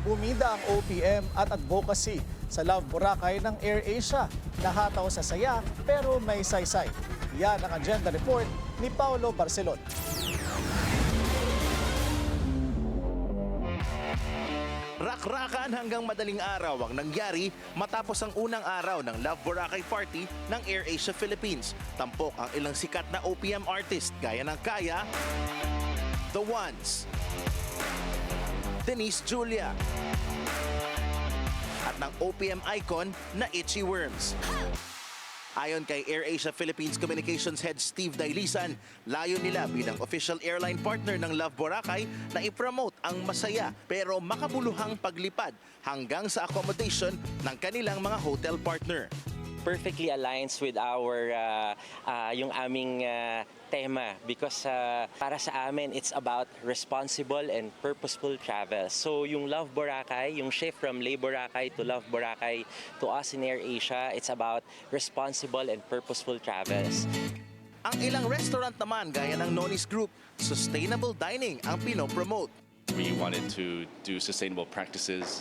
Bumida ang OPM at advocacy sa Love Boracay ng AirAsia. Nahataw sa saya pero may saysay. Yan ang agenda report ni Paolo Barcelon. Rak-rakan hanggang madaling araw ang nangyari matapos ang unang araw ng Love Boracay Party ng AirAsia Philippines. Tampok ang ilang sikat na OPM artist gaya ng Kaya, The Ones, Denise Julia, at ng OPM icon na Itchy Worms. Ayon kay AirAsia Philippines Communications Head Steve Dailisan, layo nila bilang official airline partner ng Love Boracay na ipromote ang masaya pero makabuluhang paglipad hanggang sa accommodation ng kanilang mga hotel partner. Perfectly aligns with our yung aming tema because para sa amin it's about responsible and purposeful travel. So yung Love Boracay, yung shift from Le Boracay to Love Boracay to us in AirAsia, it's about responsible and purposeful travels. Ang ilang restaurant naman gaya ng Noni's Group, sustainable dining ang pinopromote. We wanted to do sustainable practices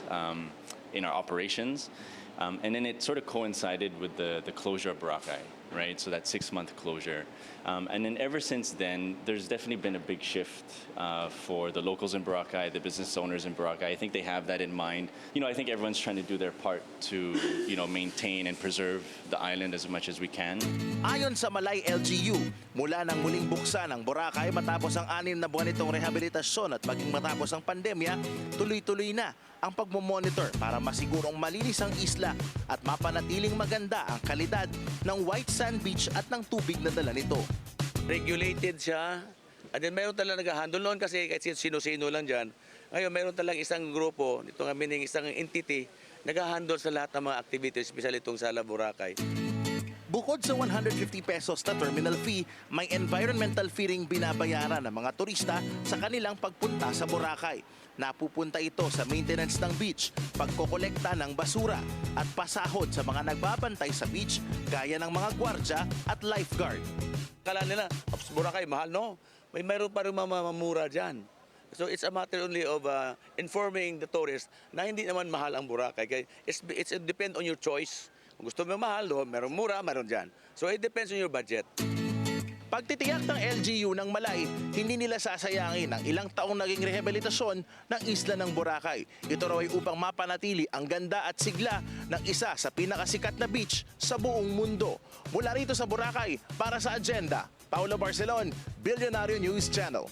in our operations. And then it sort of coincided with the closure of Boracay, right? So that 6-month closure. And then ever since then, there's definitely been a big shift for the locals in Boracay, the business owners in Boracay. I think they have that in mind. You know, I think everyone's trying to do their part to, you know, maintain and preserve the island as much as we can. Ayon sa Malay LGU, mula nang muling buksan ang Boracay matapos ang 6 na buwan itong rehabilitasyon at maging matapos ang pandemya, tuloy-tuloy na ang pagmomonitor para masigurong malinis ang isla at mapanatiling maganda ang kalidad ng white sand beach at ng tubig na dala nito. Regulated siya. And then mayroon talagang nag-handle noon kasi kahit sino-sino lang dyan. Ngayon mayroon talagang isang grupo, ito nga meaning isang entity, nag-handle sa lahat ng mga activities, especially itong sa Love Boracay. Bukod sa 150 pesos na terminal fee, may environmental fee ring binabayaran ng mga turista sa kanilang pagpunta sa Boracay. Napupunta ito sa maintenance ng beach, pagkokolekta ng basura at pasahod sa mga nagbabantay sa beach gaya ng mga gwardya at lifeguard. Kala nila, Boracay, mahal, no? Mayroon pa rin mamamura dyan. So it's a matter only of informing the tourists na hindi naman mahal ang Boracay. It depends on your choice. Kung gusto mo mahal, meron mura, meron dyan. So it depends on your budget. Pagtitiyak ng LGU ng Malay, hindi nila sasayangin ang ilang taong naging rehabilitasyon ng isla ng Boracay. Ito raw ay upang mapanatili ang ganda at sigla ng isa sa pinakasikat na beach sa buong mundo. Mula rito sa Boracay, para sa Agenda, Paolo Barcelon, Billionario News Channel.